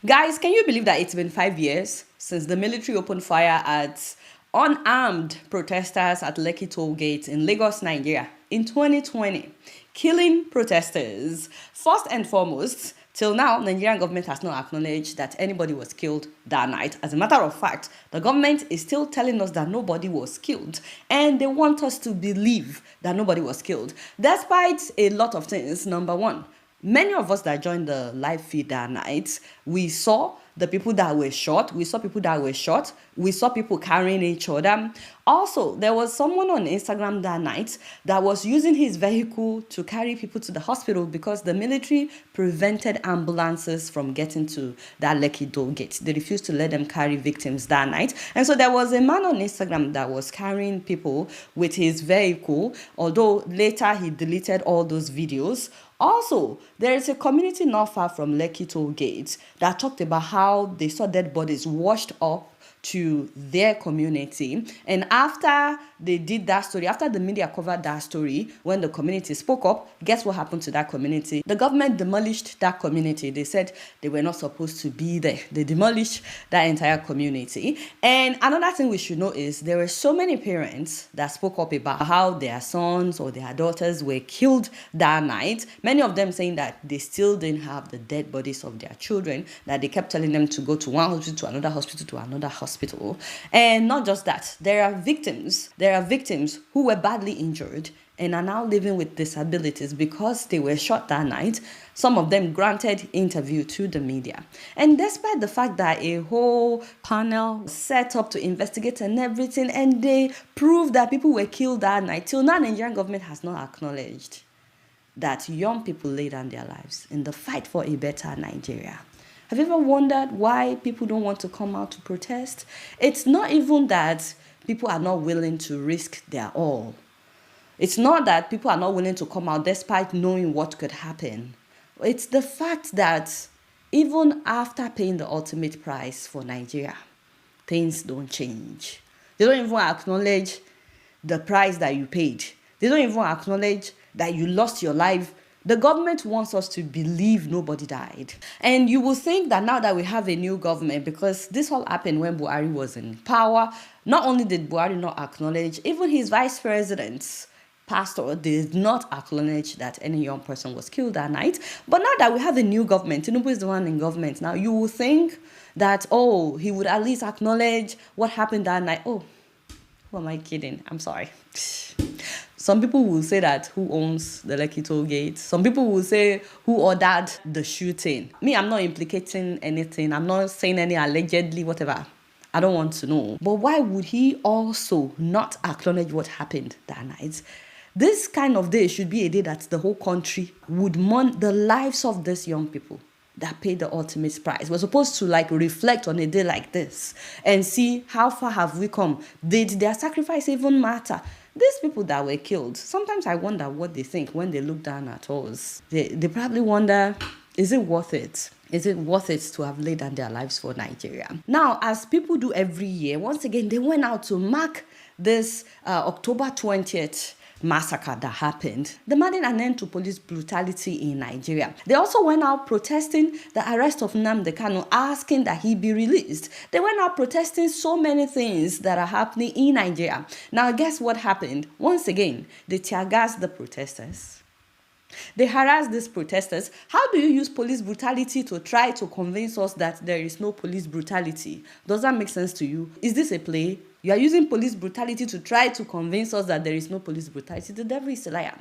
Guys, can you believe that it's been 5 years since the military opened fire at unarmed protesters at Lekki toll gate in Lagos, Nigeria in 2020, killing protesters? First and foremost, till now, Nigerian government has not acknowledged that anybody was killed that night. As a matter of fact, the government is still telling us that nobody was killed, and they want us to believe that nobody was killed, despite a lot of things. Number one, many of us that joined the live feed that night, we saw the people that were shot. We saw people that were shot. We saw people carrying each other. Also, there was someone on Instagram that night that was using his vehicle to carry people to the hospital because the military prevented ambulances from getting to that Lekki toll gate. They refused to let them carry victims that night. And so there was a man on Instagram that was carrying people with his vehicle, although later he deleted all those videos. Also, there is a community not far from Lekki toll gate that talked about how they saw dead bodies washed up to their community. And after they did that story, after the media covered that story, when the community spoke up, guess what happened to that community? The government demolished that community. They said they were not supposed to be there. They demolished that entire community. And another thing we should know is there were so many parents that spoke up about how their sons or their daughters were killed that night. Many of them saying that they still didn't have the dead bodies of their children, that they kept telling them to go to one hospital, to another hospital, to another hospital. And not just that, there are victims who were badly injured and are now living with disabilities because they were shot that night. Some of them granted interview to the media. And despite the fact that a whole panel set up to investigate and everything, and they proved that people were killed that night, till now Nigerian government has not acknowledged that young people laid down their lives in the fight for a better Nigeria. Have you ever wondered why people don't want to come out to protest? It's not even that people are not willing to risk their all. It's not that people are not willing to come out despite knowing what could happen. It's the fact that even after paying the ultimate price for Nigeria, things don't change. They don't even acknowledge the price that you paid. They don't even acknowledge that you lost your life. The government wants us to believe nobody died. And you will think that now that we have a new government, because this all happened when Buhari was in power, not only did Buhari not acknowledge, even his vice presidents, pastor, did not acknowledge that any young person was killed that night. But now that we have a new government, Tinubu is the one in government now, you will think that, oh, he would at least acknowledge what happened that night. Oh, who am I kidding? I'm sorry. Some people will say that who owns the Lekki toll gate. Some people will say who ordered the shooting. Me, I'm not implicating anything. I'm not saying any allegedly, whatever. I don't want to know. But why would he also not acknowledge what happened that night? This kind of day should be a day that the whole country would mourn the lives of these young people that paid the ultimate price. We're supposed to reflect on a day like this and see how far have we come. Did their sacrifice even matter? These people that were killed, sometimes I wonder what they think when they look down at us. They probably wonder, is it worth it? Is it worth it to have laid down their lives for Nigeria? Now, as people do every year, once again, they went out to mark this October 20th massacre that happened, demanding an end to police brutality in Nigeria. They also went out protesting the arrest of Nnamdi Kanu, asking that he be released. They went out protesting so many things that are happening in Nigeria. Now, guess what happened? Once again, they tear gassed the protesters. They harass these protesters. How do you use police brutality to try to convince us that there is no police brutality? Does that make sense to you? Is this a play? You are using police brutality to try to convince us that there is no police brutality. The devil is a liar.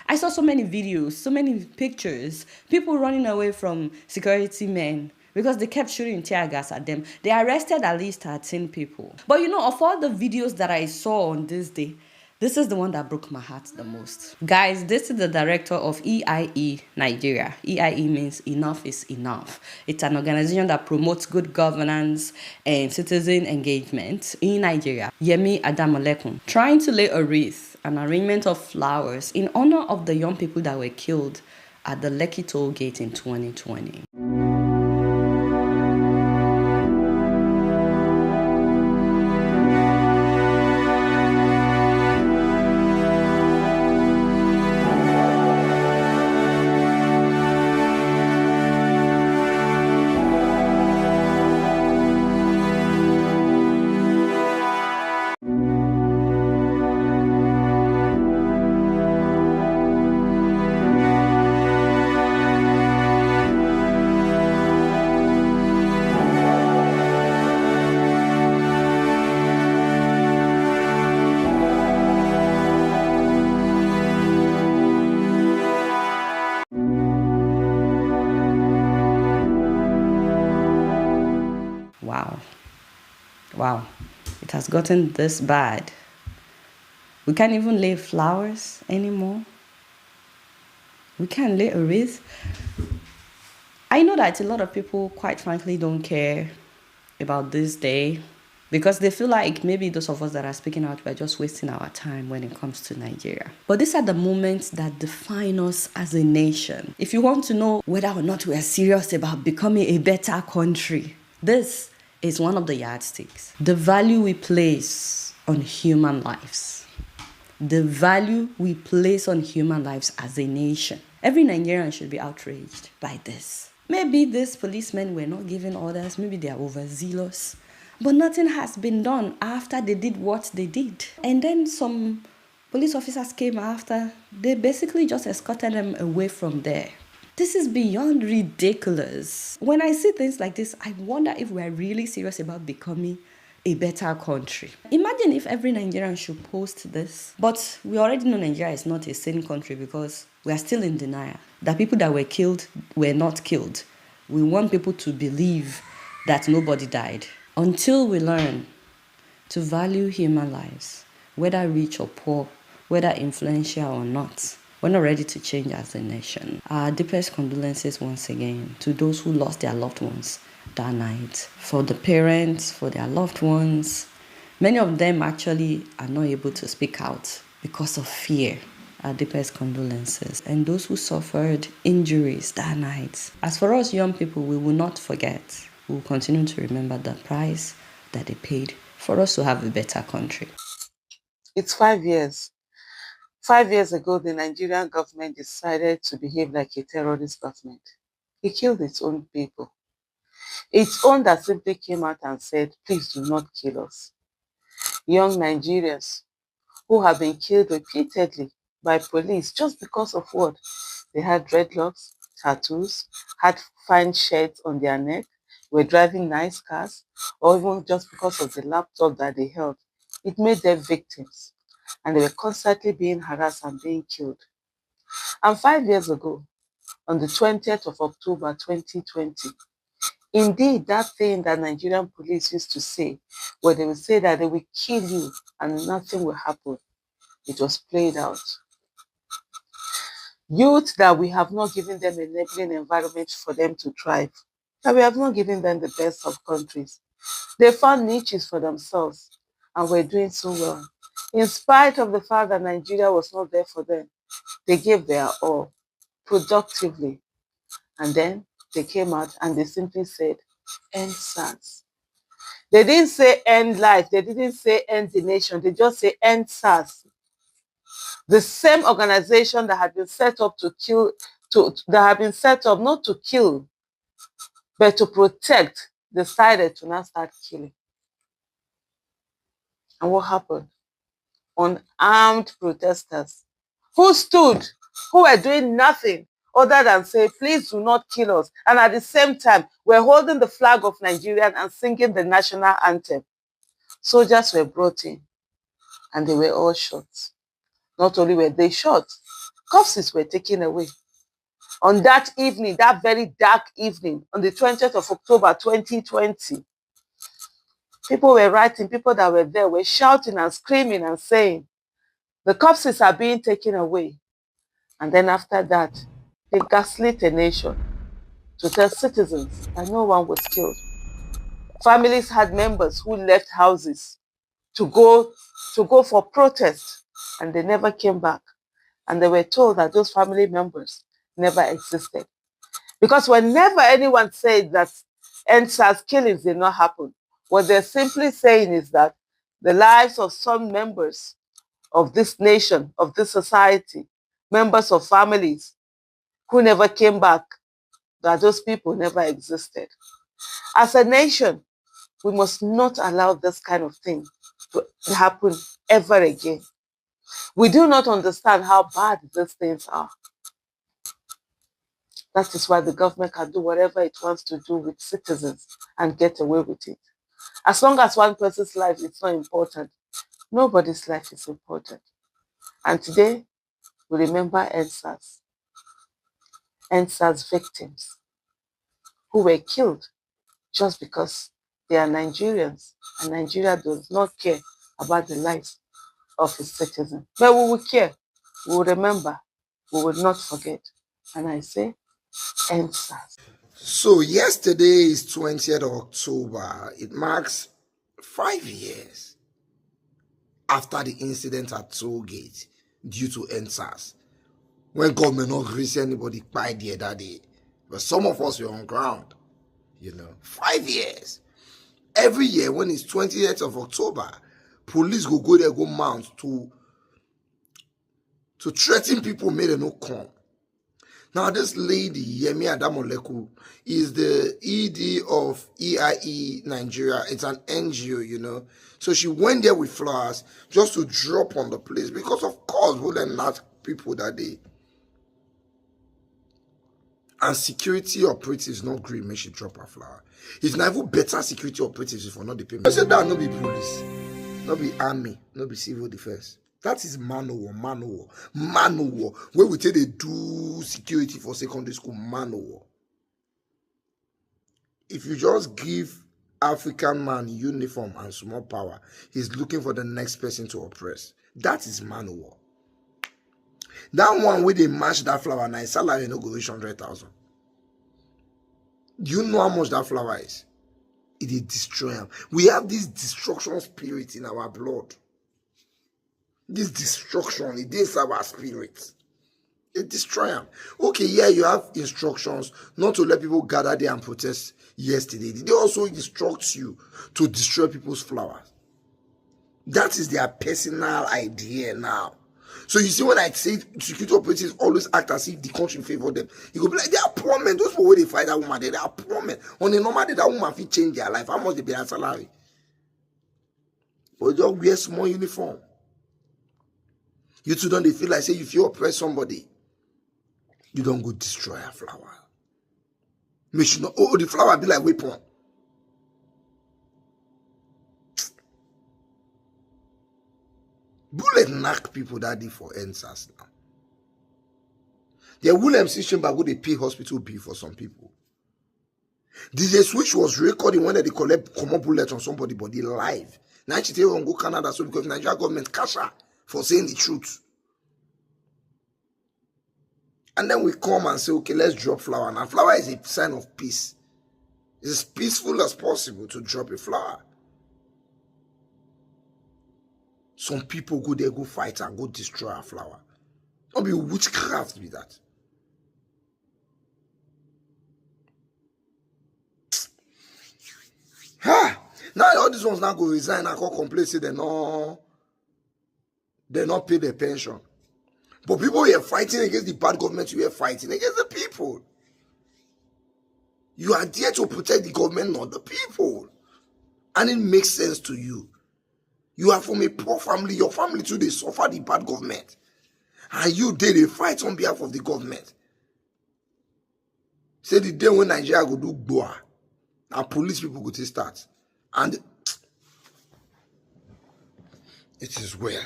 I saw so many videos, so many pictures, people running away from security men because they kept shooting tear gas at them. They arrested at least 13 people. But of all the videos that I saw on this day, this is the one that broke my heart the most. Guys, this is the director of EIE Nigeria. EIE means enough is enough. It's an organization that promotes good governance and citizen engagement in Nigeria. Yemi Adamolekun, trying to lay a wreath, an arrangement of flowers in honor of the young people that were killed at the Lekki toll gate in 2020. Wow. Wow. It has gotten this bad. We can't even lay flowers anymore. We can't lay a wreath. I know that a lot of people, quite frankly, don't care about this day because they feel like maybe those of us that are speaking out, we're just wasting our time when it comes to Nigeria. But these are the moments that define us as a nation. If you want to know whether or not we are serious about becoming a better country, this is one of the yardsticks. The value we place on human lives. The value we place on human lives as a nation. Every Nigerian should be outraged by this. Maybe these policemen were not giving orders, maybe they are overzealous, but nothing has been done after they did what they did. And then some police officers came after, they basically just escorted them away from there. This is beyond ridiculous. When I see things like this, I wonder if we're really serious about becoming a better country. Imagine if every Nigerian should post this. But we already know Nigeria is not a sane country because we are still in denial. The people that were killed were not killed. We want people to believe that nobody died. Until we learn to value human lives, whether rich or poor, whether influential or not, we're not ready to change as a nation. Our deepest condolences once again to those who lost their loved ones that night. For the parents, for their loved ones. Many of them actually are not able to speak out because of fear. Our deepest condolences. And those who suffered injuries that night. As for us young people, we will not forget. We will continue to remember the price that they paid for us to have a better country. It's 5 years. 5 years ago, the Nigerian government decided to behave like a terrorist government. It killed its own people. Its own that simply came out and said, please do not kill us. Young Nigerians who have been killed repeatedly by police just because of what? They had dreadlocks, tattoos, had fine shirts on their neck, were driving nice cars, or even just because of the laptop that they held. It made them victims, and they were constantly being harassed and being killed. And 5 years ago, on the 20th of October 2020, indeed, that thing that Nigerian police used to say, where they would say that they will kill you and nothing will happen, it was played out. Youth that we have not given them enabling environment for them to thrive, that we have not given them the best of countries. They found niches for themselves and were doing so well. In spite of the fact that Nigeria was not there for them, they gave their all productively. And then they came out and they simply said, Endsars. They didn't say end life. They didn't say end the nation. They just say Endsars. The same organization that had been set up to kill, that had been set up not to kill, but to protect, decided to now start killing. And what happened? Unarmed protesters who stood, who were doing nothing other than say, please do not kill us. And at the same time, we're holding the flag of Nigeria and singing the national anthem. Soldiers were brought in and they were all shot. Not only were they shot, corpses were taken away. On that evening, that very dark evening, on the 20th of October 2020, people were writing, people that were there were shouting and screaming and saying, the corpses are being taken away. And then after that, they gaslit a nation to tell citizens that no one was killed. Families had members who left houses to go for protest, and they never came back. And they were told that those family members never existed. Because whenever anyone said that Endsars killings did not happen, what they're simply saying is that the lives of some members of this nation, of this society, members of families who never came back, that those people never existed. As a nation, we must not allow this kind of thing to happen ever again. We do not understand how bad these things are. That is why the government can do whatever it wants to do with citizens and get away with it. As long as one person's life is not important, nobody's life is important. And today, we remember Endsars victims who were killed just because They are Nigerians, and Nigeria does not care about the lives of its citizens. But we will care, we will remember, we will not forget. And I say, Endsars. So yesterday is 20th of October. It marks 5 years after the incident at Tollgate due to Endsars, when government not release anybody by the other day. But some of us were on ground, 5 years. Every year when it's 20th of October, police go there, go mount to threaten people, made them no come. Now, this lady, Yemi Adamoleku, is the ED of EIE Nigeria. It's an NGO, So she went there with flowers just to drop on the place because, of course, we didn't ask people that day. And security operatives not green, make she drop her flower. It's not even better security operatives for not the payment. I said that not be police, not be army, not be civil defense. That is man of war. Where we tell they do security for secondary school, man of war. If you just give African man uniform and small power, he's looking for the next person to oppress. That is man of war. That one where they match that flower, now salary no go reach 100,000. Do you know how much that flower is? It is destroy them. We have this destruction spirit in our blood. This destruction, it is our spirit. It destroy them. Okay, yeah, you have instructions not to let people gather there and protest yesterday. They also instruct you to destroy people's flowers. That is their personal idea now. So you see, when I say security operatives always act as if the country favor them, you go be like, they are poor men. Those people where they fight that woman, they are poor men. On a normal day, that woman will change their life. How much they pay their salary? But just wear small uniform. You two don't feel like, say, if you oppress somebody, you don't go destroy a flower. Make sure the flower be like weapon. Bullet knock people that day for Endsars now. The William system but go they pay hospital bill for some people. DJ Switch was recording when they collect common bullet on somebody body live. Now she tell go Canada so because Nigeria government cash her for saying the truth. And then we come and say, okay, let's drop flower. Now flower is a sign of peace. It's as peaceful as possible to drop a flower. Some people go there, go fight and go destroy a flower. Don't be witchcraft with that. Now all these ones now go resign and go complain, say they not pay their pension. But people who are fighting against the bad government, you are fighting against the people. You are there to protect the government, not the people. And it makes sense to you. You are from a poor family. Your family too, they suffer the bad government. And you, they fight on behalf of the government. Say the day when Nigeria go do boa, and police people go to start. And it is well.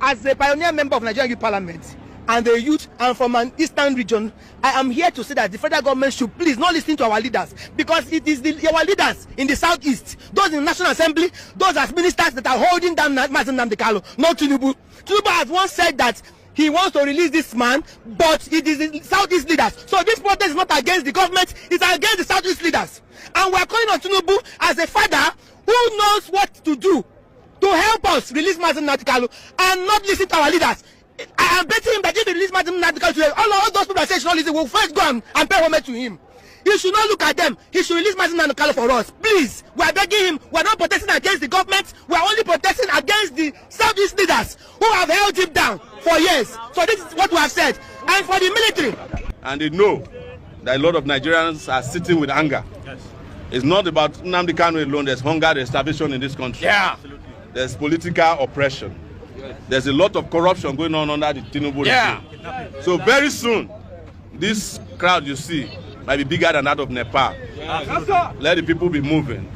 As a pioneer member of Nigerian Youth Parliament and the youth and from an eastern region, I am here to say that the federal government should please not listen to our leaders, because it is our leaders in the southeast, those in the National Assembly, those as ministers that are holding down Mazen Namdekalo, not Tinubu. Tinubu has once said that he wants to release this man, but it is the southeast leaders. So this protest is not against the government, it's against the southeast leaders. And we are calling on Tinubu as a father who knows what to do to help us release Mazen Namdekalo and not listen to our leaders. I am betting him that if he release Mazen Namdekalo today, all those people that say he should not listen will first go and pay homage to him. He should not look at them. He should release Mazen Namdekalo for us. Please, we are begging him. We are not protesting against the government. We are only protesting against the southeast leaders who have held him down for years. So this is what we have said. And for the military. And they know that a lot of Nigerians are sitting with anger. Yes. It's not about Nnamdi Kanu alone. There's hunger, there's starvation in this country. Yeah. There's political oppression. There's a lot of corruption going on under the Tinubu regime. So very soon, this crowd you see might be bigger than that of Nepal. Let the people be moving.